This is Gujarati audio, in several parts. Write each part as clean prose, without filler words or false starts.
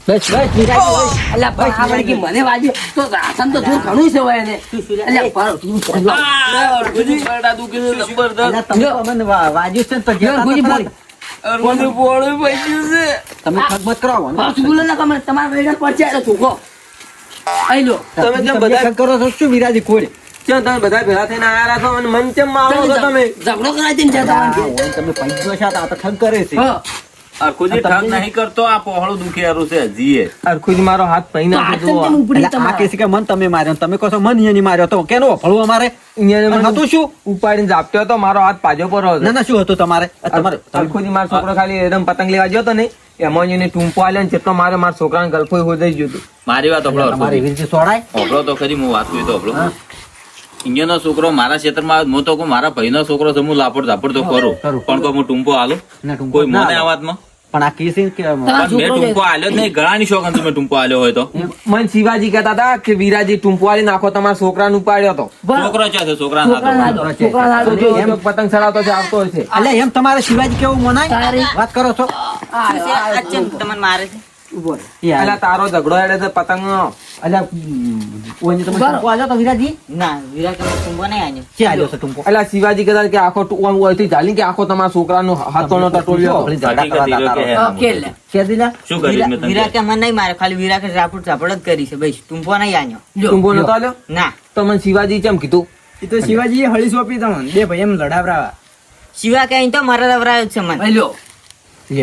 બસ અલ્યા પણ આ વળી કે મને વાગ્યું તો રાશન તો થોડું ઘણું છે હોય એને અલ્યા પારો તું ગુજી પરડા દુખી છે જબરદસ્ત. તમને વાજ્યું છે ને તો જો ગુજી બોલ અરવંદુ પોળું પૈસ્યું છે. તમે ખગમત કરાવો ને. પાછું બોલો ને કમર તમારા વેગર પડશે એટલે ચોખો આઈ લો તમે જેમ તમે બધા કરો છો શું વિરાજી કોરી કેમ તમે બધા ભેગા થઈને આયા છો અને મન કેમ મારો છો તમે? ઝઘડો કરાવી દઈને જતા હોય કે. તમે પૈસો છે આ તો ઠગ કરે છે હા અરખુજી ઠગ નહીં કરતો, આ પહોળું દુખિયારું છે હજીએ. અરખુજી મારો હાથ તો પૈના હાથ કેમ ઉપડી એટલે આ તમારા? કેસી કે મન તમે માર્યો ને તમે કહો છો મન ઈયાની માર્યો તો કેનો ફળવું અમારે હતું શું ઉપાડીને ઝાપટ્યો હતો, મારો હાથ પાજો પર ના ના શું હતું તમારે આ તમારે અરખુજી મારો છોકરો ખાલી એકદમ પતંગ લેવા ગયો હતો ને એમાં એને ટૂંપો આલ્યો ને જેટલો મારે મારા છોકરાને ગલ્ફો હોઈ ગયું હતું. મારી વાત તમારે હોભળો એવી રીતે સોડાય હોભળો તો ખરી, હું વાત કરી તો હોભળો. હા. ઇન્ડિયાનો છોકરો મારા ક્ષેત્રમાં હું તો કહું મારા ભાઈનો છોકરો છે, હું લાપડ ઝાપડ તો કરું કરું. પણ કોઈ હું ટૂંપો આલું ના, ટૂંપો કોઈ ના મને આલો. આ વાતમાં પણ આ કેસી કે તમારો પણ મેં છોકરો ટૂંપો આલ્યો જ નહીં. ઘણાની શોખન તમે ટૂંપો આલ્યો હોય તો મને શિવાજી કહેતા હતા કે વિરાજી ટૂંપો આલી નાખો, તમારા છોકરાને ઉપાડ્યો હતો. બરાબર. છોકરો છે છોકરા છોકરા ના દો, છોકરા ના દો. તો જો એમ પતંગ ચડાવતો છે આવતો હોય છે. અલ્યા એમ તમારે શિવાજી કેવું મનાય તારી. વાત કરો છો ઉભો રહે. એ અલા તારો ઝઘડો હેડે છે પતંગ નો. અલ્યા ઓને તમે બરાબર. ટૂંપો આલ્યો તો વિરાજી કે આલ્યો છે ટૂંપો અલા શિવાજી કહેતા હતા કે આખો આમ ઓયથી ઝાલી કે આખો તમારા છોકરાનો હાથોનો ટટોલ્યો. આપણે ઝઘડા હકીકત કરવા એ રહ્યો કે હતા. હા, કે લે. કે દીલા શું કર્યું મેં તમને? વિરાકે મને નહીં મારે, ખાલી વિરાકે ઝાપડ ઝાપડ જ કરી છે ભાઈ, ટૂંપો નહીં આન્યો. જો. ટૂંપો નતો આલ્યો ના, તો મને શિવાજી કેમ કીધું? એ તો શિવાજીએ હળી સોંપી તમને બે ભાઈ એમ લડાવરાવા. શિવા કે અહીં તો મારા લવરાયો જ છે મને. ભાઈ લો.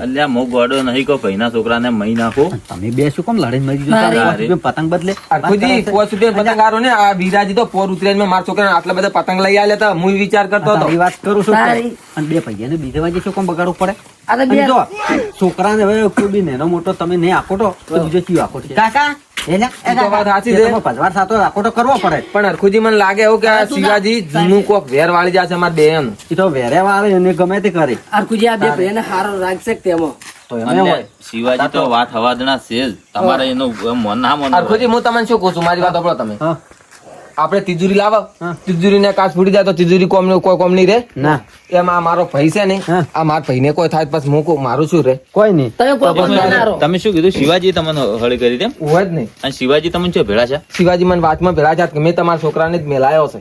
અલ્યા મો ગોડો નહીં કહો ભાઈના છોકરાને મહી નાખો. તમે બે શું કેમ લડીને મરી મારે. ગયો પતંગ બદલે અરખુજી પોચ રૂપિયા પતંગ હારો ને આ વિરાજી તો પોર ઉતરીને મેં મારા છોકરાને આટલા બધા પતંગ લઈ આલ્યા હતા. હું વિચાર કરતો હતો. તારી વાત કરું છું તારી. અને બે ભાઈને બીજે વાજે શું કેમ બગાડવું પડે આ તો અને બે જો છોકરાને હવે કોઈ બી નેનો મોટો તમે નહીં આકોટો તો બીજો ચીયો આકોટ છે કાકા એટલે ઈ તો વાત સાચી છે. ભજવાર સાતો આકોટો કરવો પડે પણ અરખુજી મને લાગે એવું કે આ શિવાજી જૂનું કોક વેર વાળી જશે અમારા બેન. એ તો વેરેવા આવે અને ગમે તે કરે અરખુજી આ બે ભાઈને હારો રાખશે કે તેમાં. તો એમ અલ્યા, હોય શિવાજી તો વાત હવાદણા છે જ. તમારે એનું મન ના મન અરખુજી હું તમને શું કહું છું મારી વાત સાંભળો તમે. હા આપણે તિજોરી લાવો, હા. તિજોરી ને કાચ ફૂટી જાય તો તિજોરી કોઈ કોમ નહીં રે. ના એમ આ મારો ભાઈ છે ને હા. આ મારા ભાઈને કોઈ થાય તો પછી હું મારું શું રે? કોઈ નહીં તમે કોઈ પણ ના રહો. તમે શું કીધું? શિવાજી તમને હળી કરી તેમ? હોય જ નહીં. અને શિવાજી તમને છે ભેળા છે શિવાજી મને વાતમાં ભેળા જાત કે મેં તમારા છોકરાને જ મેલાયો છે.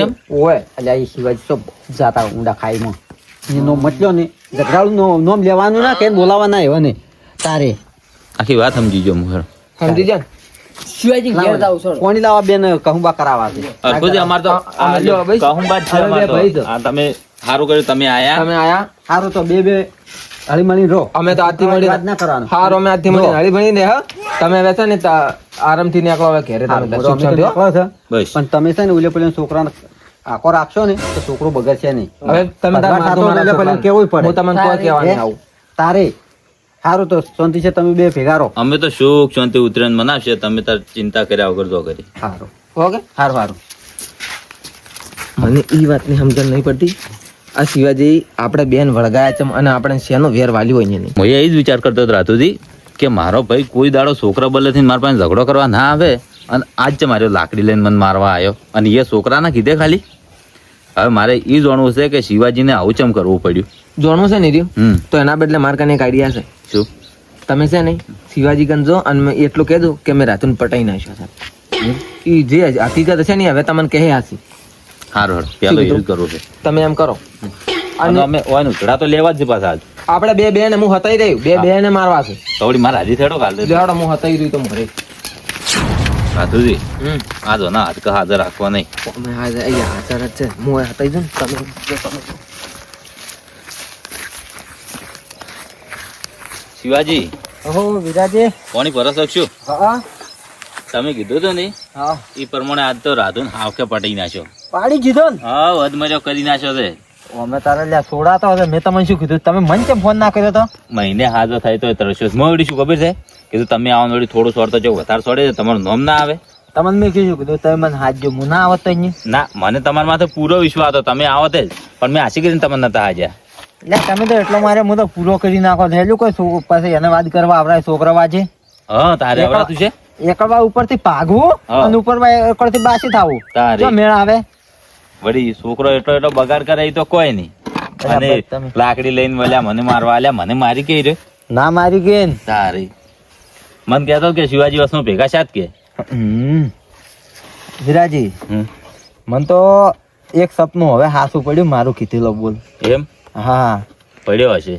એમ? ઓય અલ્યા એ શિવાજી તો જાતા ઊંડા ખાઈમાં એનો મતલ્યો ને ઝઘડાળું નોમ લેવાનું ના કે બોલાવાના એવા ને તારે આખી વાત સમજી ગયો હું. સમજી જા ને? શિવાજી ઘેર જાવ છો. કોણી લાવા બેન કહુંબા કરાવવા છે અરખુજી અમાર તો આ લ્યો ભાઈ. કહુંબાજ છે હવે અમાર બે તો. ભાઈ છે. આ તમે સારું કર્યું તમે આયા. તમે આયા સારું તો બે હળી મળી રહો અમે તો આજથી વાત મળી ના કરવાનું હારો અમે આજથી મળી હળી ભણી ને હા તમે હવે છે ને આરામથી નીકળો હવે ઘેરે તમે હારું, સુખ અમે તો શાંતિ હો. નીકળો છે. બસ પણ તમે છે ને ઓલે પેલા છોકરાને આખો રાખશો ને તો છોકરો બગડશે નહીં હવે તમે તાર ભગવાન માથું સાતો મારા એટલે પેલા છોકરાને. કેવું પડે હું તમને કોઈ કહેવા નહીં આવું. તારે સારું તો શાંતિ છે તમે બે ભેગા રહો અમે તો સુખ શાંતિ ઉતરાયણ મનાવશે, તમે તાર ચિંતા કર્યા વગર તો કરી. સારું ઓકે સારું સારું મને ઈ વાતની સમજણ નહીં પડતી. આ શિવાજી આપણે બેન વળગાયા છે અને આપણે શેનો વેર વાલ્યો હોય નહીં. હું એ જ વિચાર કરતો હતો રાતુજી કે મારો ભાઈ કોઈ દાડો છોકરા બદલેથી મારા પાસે ઝઘડો કરવા ના આવે અને આજ છે મારો લાકડી લઈને મને મારવા આવ્યો અને એ છોકરાના કીધે ખાલી. હવે મારે એ જાણવું છે કે શિવાજીને આવું ચમ કરવું પડ્યું. જોણું છે ને રહ્યું હમ તો એના બદલે મારે કને એક આઈડિયા છે. શું? તમે છે ને શિવાજી ગંજો અને મેં એટલું કહી દઉં કે મેં રાતુન પટાઈ નાખ્યો છે. ઈ જે હકીકત છે ને હવે તમને કહે હાસી. સારું હારું પેલો એ જ કરવું છે. તમે એમ કરો અને અમે ઓયનું ઝઘડા તો લેવા જ છે પાછા આજ. આપણે બે બેન હું હતાઈ રહ્યું બે બેન મારવા છે. તો વળી મારે હાજી થેડો કાલ દે. લેવડો હું હતાઈ રહ્યું તો મરે. રાતુજી આ જો ના હાથ હાજર રાખવા નહીં. અમે હાજર અહીંયા હાજર જ છે. હું હતાઈ દઉં ને તમે શિવાજી ઓહો વિરાજે કોની પરસ શકશું? હા તમે કીધું તો ને હા એ પ્રમાણે આજ તો રાધુન હાવકે પટાઈ નાખ્યો. પાડી દીધો ને હા વધમર્યો કરી નાખ્યો છે. અમે તારે લ્યા સોડાતો હતો મેં તમને શું કીધું તમે મને કેમ ફોન ના કર્યો તો મહિને હાજર થાય તો તરસ્યો. હું વળી શું ખબર છે કીધું તમે આવો વળી થોડું સોડતો જો વધારે સોડે છે તમારું નામ ના આવે. તમને મેં કીધું તમે મને હાથ જો હું ના આવત અહીંયા ના મને તમારા માથે પૂરો વિશ્વાસ હતો તમે આવો તે જ, પણ મેં આશી કરીને તમને નતા હાજ્યા. એટલે તમે તો એટલો મારે હું તો પૂરો કરી નાખો થયેલું કોઈ પછી એને વાત કરવા આવડે છોકરા વાજે હા તારે આવડતું છે એકડવા ઉપરથી ભાગવું હા. અને ઉપર એકડથી બાસી થવું તારે જો મેળ આવે વળી છોકરો એટલો એટલો બગાડ કરે એ તો કોઈ નહીં. અને તમે- લાકડી લઈને વળ્યા મને મારવા આલ્યા મને મારી કઈ રે ના મારી ગઈ ને તારી મન કહેતો કે શિવાજી વસનો ભેગા શાત કે વિરાજી હમ. મન તો એક સપનું હવે હાસું પડ્યું મારું કીધેલો બોલ. એમ હા પડ્યો હશે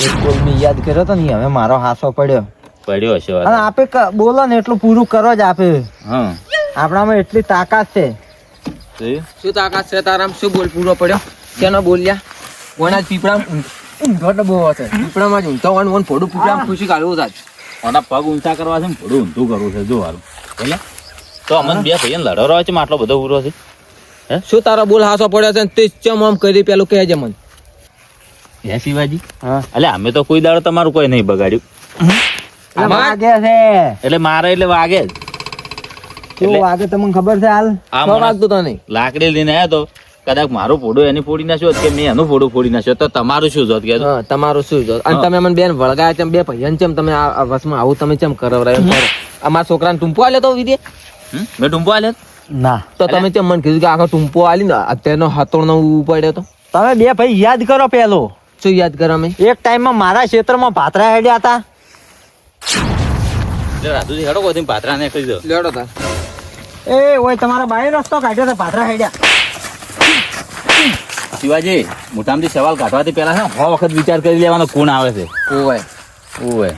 એક બોલ મેં યાદ કર્યો તો ને હવે મારો હાસો પડ્યો. પડ્યો હશે અને આપે બોલો ને એટલું પૂરું કરો જ આપે. હા આપણામાં એટલી તાકાત છે. જોયું? શું તાકાત છે તારામ? શું બોલ પૂરો પડ્યો? કેનો બોલ્યા? કોના પીપળા ઊંધો બહુ હશે. પીપળામાં જ ઊંધો વન ફોડું પીપળા ખુશી કાઢવું થાય. આના પગ ઊંચા કરવા છે ને થોડું ઊંધું કરવું છે જો હારું એટલે તો અમને બે ભાઈને લડો છે આટલો બધો પૂરો છે. શું તારો બોલ હાસો પડ્યો છે તે ચમ આમ કરી પેલું કહેજે મને. હે શિવાજી હા એટલે અમે તો કોઈ દાડો તમારું કોઈ નહીં બગાડ્યું વાગે છે. એટલે મારે એટલે વાગે જ. કેવું વાગે તમને ખબર છે હાલ? આ શું વાગતું તો નહીં? લાકડી લઈને આવ્યો તો કદાચ મારું ફોડું એની ફોડી નાખ્યો હોત કે મેં એનું ફોડું ફોડી નાખ્યો તો તમારું શું જોત કે હા, તમારું શું જો? અને તમે મને બેન વળગાયા ચમ બે ભાઈઓને ચમ તમે આ વસમાં આવું તમે ચમ કરાવરાયું કરો? અમારા છોકરાને ટૂંપો આલ્યો તો વિદે મેં ટૂંપો આલ્યો ના તો તમે ચમ મને કીધું કે આખો ટૂંપો આલી ને અત્યારનો હાથોડનો ઉપાડ્યો તો તમે બે ભાઈ યાદ કરો પેલો શું યાદ કરો અમે? એક ટાઈમમાં મારા ક્ષેત્રમાં ભાતરા હેડ્યા હતા. એટલે રાજુજી હેડો કોઈ પાત્રા ને કહી દો લેડો તાર. એ ઓય તમારા બાય રસ્તો કાઢ્યો તો ભાતરા હેડ્યા. શિવાજી મોટામાંથી સવાલ કાઢવાથી પહેલા છે ને 100 વખત વિચાર કરી લેવાનો કોણ આવે છે. ઓય ઓવે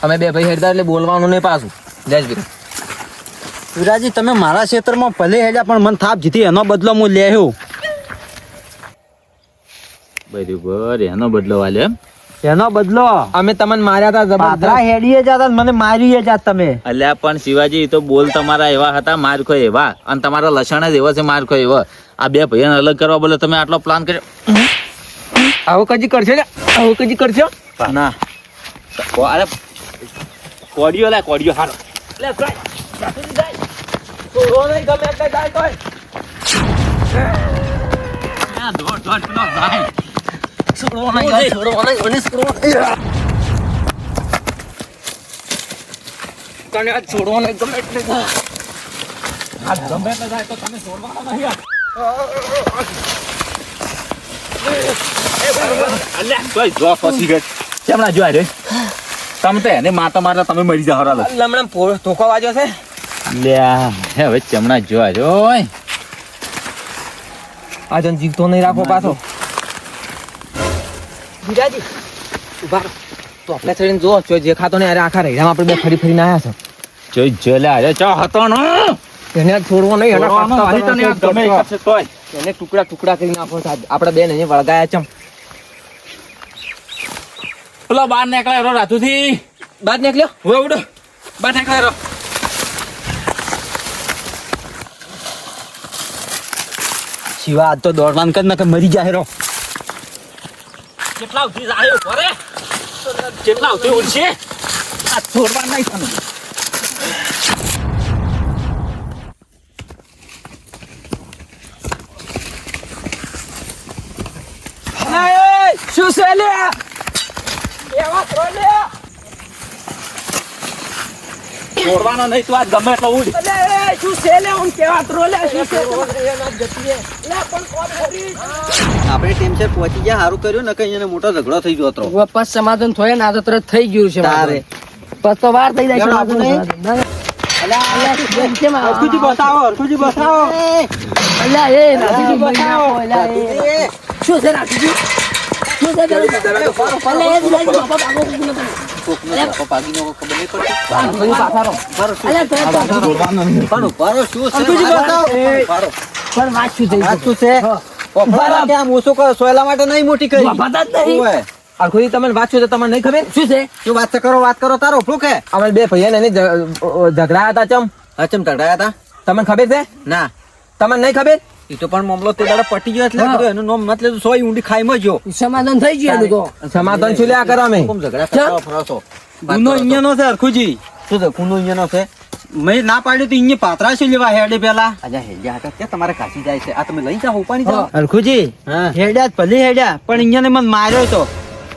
અમે બે ભાઈ હેડતા એટલે બોલવાનું નહીં પાછું. જયશ્રી વિરાજી તમે મારા ક્ષેત્રમાં ભલે હેડ્યા પણ મને થાપ જીતી એનો બદલો હું લેહ્યો. બરાબર એનો બદલો વાલે એમ એનો બદલો અમે તમને માર્યા હતા ભાતરા જબરદસ્ત. હેડીએ જાતા ને મને મારીએ જાત તમે. અલ્યા પણ શિવાજી ઈ તો બોલ તમારા એવા હતા માર ખો એવા અને તમારા લક્ષણ જ એવા છે માર ખો એવા. આ બે ભાઈઓને અલગ કરવા બોલે તમે આટલો પ્લાન કર્યો. આવું કજી કરશે ને? આવું કજી કરશો? ના અરે કોડિયો લે કોડિયો હારો કેમના જો રે તમે તો એને માતા મારતા તમે મરી જાવ હારા લમણા ધોકો વાગ્યો છે. લ્યા હવે ચમણા જો જોય આ જન જીવતો નહીં રાખો પાછો. વિરાજી ઉભા રહો. તો આપણે ચડીને જો જો જે ખાતો ને અરે આખા રૈડામાં આપણે બે ફરી ફરીને આયા છે. જોઈ જો લે અરે ચો હતો ને એને આજ છોડવો નહીં. એના છોડવાનો પાછા નહીં તને પાછા ગમે એ કરશે તોય. એને ટુકડા ટુકડા કરી નાખો છે. આપણે બેન એને વળગાયા ચમ પેલો બાર નીકળે રો રાતુથી બાદ નીકળ્યો. હવે ઉડો બાર નીકળે રો શિવા આજ તો દોડવાન કર ને કે મરી જાય રો. કેટલા ઉઠી જાય ઘરે કેટલા ઉઠી ઉડશે આ છોડવા નહીં તને શું છે લે? છોડવાનો નહીં તું આજ ગમે એટલો ઉડ આપણે ટેન્શન પહોંચી ગયા સારું કર્યું ને કઈ એને મોટો ઝઘડો થઈ ગયો હતો. પસ સમાધાન થયો ને આ તો તરત થઈ ગયું છે તારે પસ તો વાર થઈ જાય કેમ સમાધાન આપણે? થવાનું. કેમ આ? અરખુજી બતાવો અરખુજી બતાવો. અલ્યા, એ નાથુજી બતાવો. અલ્યા, એ. શું છે નાથુજી? શું છે તારું? અલ્યા, એ જ લાગી બાપા ભાગો કુકુ નતો. નાથુજી પાછા રહો. અલ્યા, તરત નાથુજી. પણ ઉભારો શું છે? અરખુજી બતાવો. ઉભારો. પણ વાત શું થઈ આ છે? શું છે? ઉભારો ત્યાં ઓછું કરો સોયલા માટે નહીં મોટી કરી. બાપા જ નહીં. ઓય. આખું તમને વાત શું છે તમને નહીં ખબર? શું છે? શું વાત કરો તારો ઉપલું કે અમે બે ભાઈ એને ઝઘડા હતા ચમ અચમ તડાયા હતા તમને ખબર છે? ના તમને નહીં ખબર? એ તો પણ મામલો તે દાડે પટી ગયો એટલે હા. કીધું એનું નામ મત લેતું સોય ઊંડી ખાઈમાં ગયો. સમાધાન થઈ ગયું એનું તો. સમાધાન શું લ્યા કરો અમે? કેમ ઝઘડા કરતા ફરો છો? ગુનો અહીંયાનો છે હરખુજી. શું છે કુનો અહીંયાનો છે? મેં ના પાડ્યું તો અહીંયા પાત્રા શું લેવા હેડે પેલા અજા હેડ્યા હતા ત્યાં તમારે કાશી જાય છે આ તમે લઈ જાઓ ઉપાડી જાઓ. હરખુજી હા. હેડ્યા જ ભલે હેડ્યા પણ અહીંયા મને માર્યો તો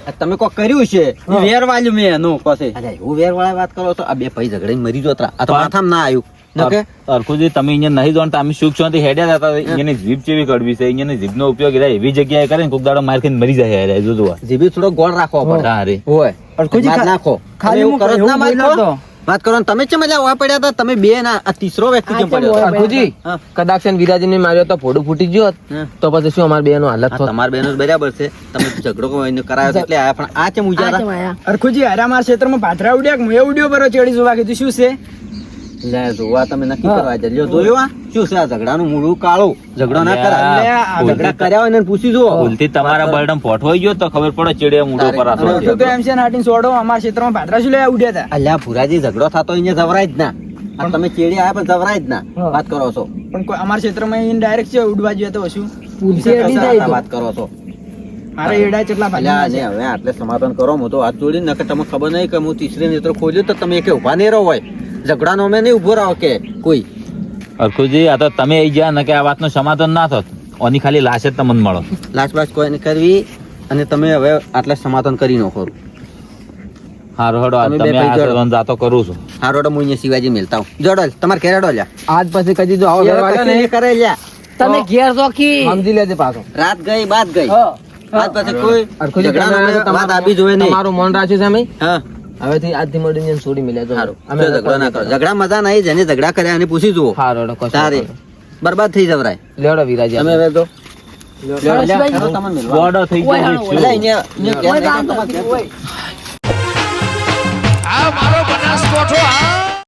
આ તમે કોઈ કર્યું છે ઈ વેર વાલ્યું મેં એનું પાસે અજા એવું વેર વાળા વાત કરો છો આ બે ભાઈ ઝઘડીને મરી જોતરા આ તો પણ- માથામાં ના આવ્યું નકે અરખુજી તમે અહીંયા નહીં જાણતા અમે સુખ શાંતિ હેડ્યા હતા અહીંયાની જીભ ચેવી કડવી છે અહીંયાની જીભનો ઉપયોગ એવી જગ્યાએ કરે ને કોક દાડો માર ખાઈને મરી જાય યાર જો જોવા જીભી થોડો ગોળ રાખવો પડે હા રે હોય હરખુજી માર નાખો ખાલી એવું હું કરો જ ના એવું માર બોલ્યો ખો. તો. વાત કરો ને તમે ચમ એટલે ઓવા પડ્યા હતા તમે બે ના આ ત્રીસરો વ્યક્તિ કેમ પડ્યો હતો? હરખુજી હા. કદાચ છે ને વિરાજીને માર્યો તો ફોડું ફૂટી ગયો હોત, હા. તો પછી શું અમારી બેનો હાલત આ થોત? તમારા બેનો બરાબર છે તમે ઝઘડો કોઈને કરાયો છે એટલે આયા પણ આ ચમ ઉજારા અરખુજી હારા મારા ક્ષેત્રમાં પાથરા ઉડ્યા કે મેં ઉડ્યો બરો ચડી જોવા કીધું શું છે લે જોવા તમે નક્કી કરવા જલ્યો જોયો આ શું છે આ ઝઘડાનું મૂળું કાળું ઝઘડો ના કરાય લે, આ ઝઘડા કર્યા હોય ને પૂછી જુઓ ભૂલથી તમારા બરડમ પોઠવાઈ ગયો તો ખબર પડે ચેડે મૂડો પર આસો તું તો એમ છે ને હાટીને સોડો અમારા ક્ષેત્રમાં પાથરા શું લેવા ઉડ્યા હતા અલ્યા ભુરાજી ઝઘડો થતો અહીંયા જવરાય જ ના આ તમે ચેડી આયા પણ જવરાય જ ના વાત કરો છો પણ કોઈ અમારા ક્ષેત્રમાં એને ડાયરેક્ટ છે ઉડવા જોઈએ તો શું આ વાત કરો છો મારે એડા કેટલા અલ્યા ભાગ્યા ને હવે આટલે સમાધાન કરો હું તો હાથ જોડી નકર તમને ખબર નહીં કે હું તીસરી નેત્ર ખોલ્યું તો તમે એકે ઉભા નહીં રહો હોય ઝઘડાનો અમે નહીં ઉભો રહો કે કોઈ અરખુજી આ તો તમે આઈ ગયા ને કે આ વાતનું સમાધાન ના થત ઓની ખાલી લાશ જ તમને મળો લાચબાચ કોઈ નહીં કરવી અને તમે હવે આટલે સમાધાન કરી નાખો હારો હડો તમે બે તમે ભાઈ આ જોડો. સદન જાતો કરું છું હારો તો હું અહીંયા શિવાજી મેલતા હું જોડો તમારે ઘેરાડો લ્યા આજ પછી કદી જો આવો એ વ્યવહાર કશું ને, નહીં કરે લ્યા તમે ઘેર જોખી સમજી લેજે પાછો. રાત ગઈ બાદ ગઈ આજ પછી કોઈ હરખુજી ઝઘડાનો તમે અમે વાત આપી જોઈએ નહીં તમારું મન રાખ્યું છે અમે હા હવેથી આજથી મળીને એને છોડી મિલે સારું ઝઘડો ના કરો ઝઘડા મજા નહીં જેને ઝઘડા કર્યા એને પૂછી જુઓ હારો તારે બરબાદ થઈ જવરાય લેવડો વિરાજી તમે હવે તો ગોડો થઈ ગયો અલ્યા, અહીંયા ક્યાં નહીં, તમારે ક્યાં? આ મારો બનાસકોઠો આ